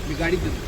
मी गाडी देतो.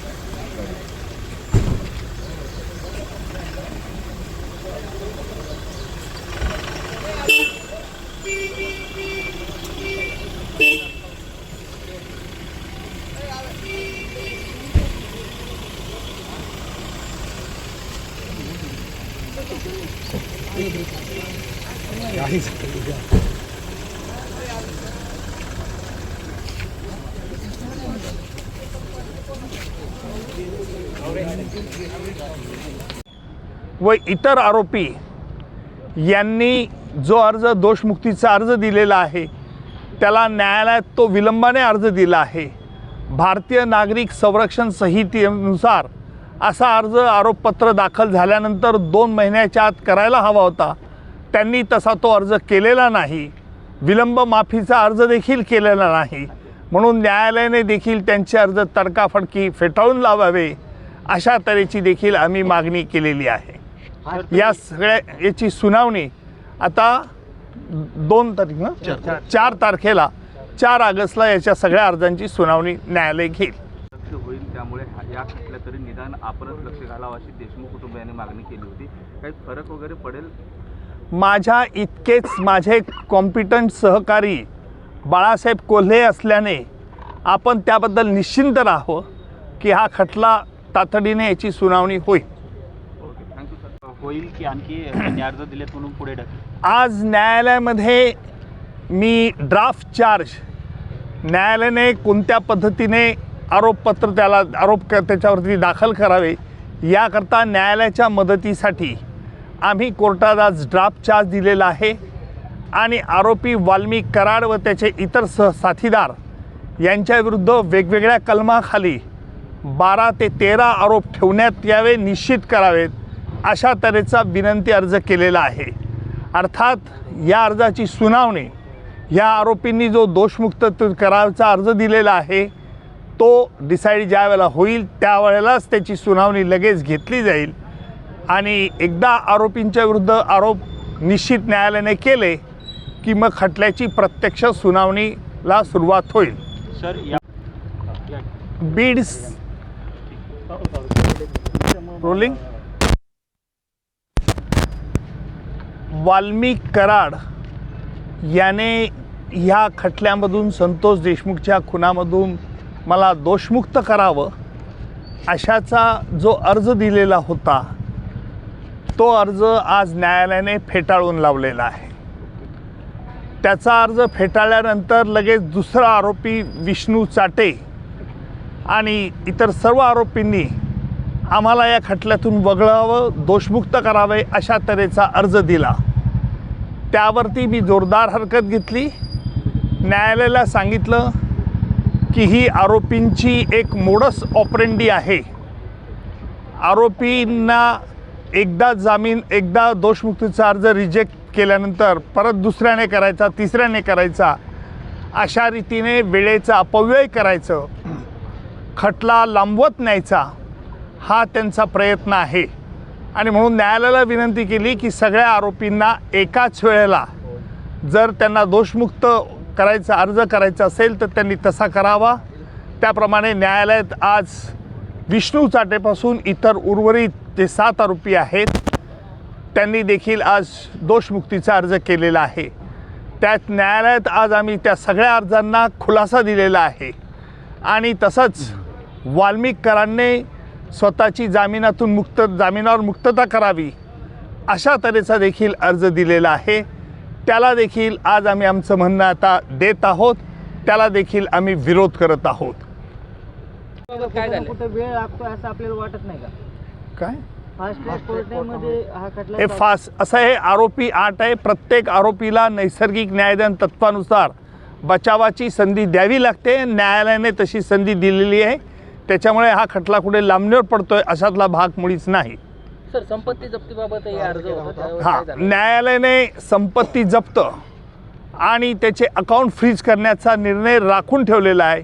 व इतर आरोपी यांनी जो अर्ज दोषमुक्तीचा अर्ज दिलेला आहे त्याला न्यायालयात तो विलंबाने अर्ज दिला आहे. भारतीय नागरिक संरक्षण संहितेनुसार असा अर्ज आरोपपत्र दाखल झाल्यानंतर 2 महिन्याच्या आत करायला हवा होता. त्यांनी तसा तो अर्ज केलेला नाही. विलंब माफीचा अर्ज देखील केलेला नाही. म्हणून न्यायालयाने देखील त्यांचे अर्ज तडकाफडकी फेटाळून लावावे अशा तऱ्हेची देखील आम्ही मागणी केलेली आहे. या सगळ्या याची सुनावणी आता 4 तारखेला 4 ऑगस्टला याच्या सगळ्या अर्जांची सुनावणी न्यायालय घेईल. होईल त्यामुळे या खटल्यात तरी निदान आपणच लक्ष घालावं अशी देशमुख कुटुंबियांनी मागणी केली होती. काही फरक वगैरे पडेल? माझ्या इतकेच माझे कॉम्पिटंट सहकारी बाळासाहेब कोल्हे असल्याने आपण त्याबद्दल निश्चिंत राहावं की हा खटला तातडीने याची सुनावणी होईल. Okay, thank you sir. होईल की आणखी अर्ज दिलेत म्हणून पुढे आज न्यायालयामध्ये मी ड्राफ्ट चार्ज न्यायालयाने कोणत्या पद्धतीने आरोपपत्र त्याच्यावरती दाखल करावे याकरता न्यायालयाच्या मदतीसाठी आम्ही कोर्टात आज ड्राफ्ट चार्ज दिलेला आहे. आणि आरोपी वाल्मिक कराड व त्याचे इतर साथीदार यांच्याविरुद्ध वेगवेगळ्या कलमाखाली 12 ते 13 आरोप ठेवण्यात यावे, निश्चित करावेत अशा तऱ्हेचा विनंती अर्ज केलेला आहे. अर्थात या अर्जाची सुनावणी या आरोपींनी जो दोषमुक्त करायचा अर्ज दिलेला आहे तो डिसाईड ज्या वेळेला होईल त्यावेळेलाच त्याची सुनावणी लगेच घेतली जाईल. आणि एकदा आरोपींच्या विरुद्ध आरोप निश्चित न्यायालयाने केले की मग खटल्याची प्रत्यक्ष सुनावणीला सुरुवात होईल. सर, बीड्स रोलिंग. वाल्मिक कराड याने ह्या खटल्यामधून संतोष देशमुखच्या खुनामधून मला दोषमुक्त करावं अशाचा जो अर्ज दिलेला होता तो अर्ज आज न्यायालयाने फेटाळून लावलेला आहे. त्याचा अर्ज फेटाळल्यानंतर लगेच दुसरा आरोपी विष्णू चाटे आणि इतर सर्व आरोपींनी आम्हाला या खटल्यातून वगळावं, दोषमुक्त करावे अशा तऱ्हेचा अर्ज दिला. त्यावरती मी जोरदार हरकत घेतली. न्यायालयाला सांगितलं की ही आरोपींची एक मोडस ऑपरेंडी आहे. आरोपींना एकदा दोषमुक्तीचा अर्ज रिजेक्ट केल्यानंतर परत दुसऱ्याने करायचा, तिसऱ्याने करायचा, अशा रीतीने वेळेचा अपव्यय करायचं, खटला लांबवत न्यायचा हा त्यांचा प्रयत्न आहे. आणि म्हणून न्यायालयाला विनंती केली की सगळ्या आरोपींना एकाच वेळेला जर त्यांना दोषमुक्त करायचा अर्ज करायचा असेल तर त्यांनी तसा करावा. त्याप्रमाणे न्यायालयात आज विष्णू चाटेपासून इतर उर्वरित जे 7 आरोपी आहेत त्यांनी देखील आज दोषमुक्तीचा अर्ज केलेला आहे. त्यात न्यायालयात आज आम्ही त्या सगळ्या अर्जांना खुलासा दिलेला आहे. आणि तसंच वाल्मिक कराडने स्वतःची जामिनावर मुक्तता करावी अशा तऱ्हेचा देखील अर्ज दिलेला आहे. त्याला देखील आज आम्ही आमचं म्हणणं आता देत आहोत. त्याला देखील आम्ही विरोध करत आहोत. काय झालं? कुठे वेळ लागतो असं आपल्याला वाटत नाही का? काय फास्ट ट्रॅक कोर्टामध्ये हा खटला हे असं हे आरोपी 8 आहे. प्रत्येक आरोपीला नैसर्गिक न्यायदान तत्वानुसार बचावाची संधी द्यावी लागते. न्यायालयाने तशी संधी दिलेली आहे. त्याच्यामुळे हा खटला कुठे लांबणीवर पडतोय अशातला भाग मुळीच नाही. सर संपत्ती जप्तीबाबत हे अर्ज होता त्यावर हां, काय झालं? न्यायालयाने संपत्ती जप्त आणि त्याचे अकाउंट फ्रीज करण्याचा निर्णय राखून ठेवलेला आहे.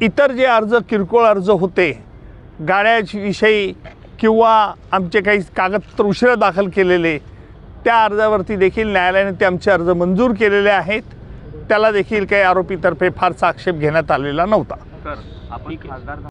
इतर जे अर्ज किरकोळ अर्ज होते गाड्याविषयी किंवा आमचे काही कागदपत्र उशिरा दाखल केलेले, त्या अर्जावरती देखील न्यायालयाने ते आमचे अर्ज मंजूर केलेले आहेत. त्याला देखील काही आरोपीतर्फे फारसा आक्षेप घेण्यात आलेला नव्हता. सर आपण खासदार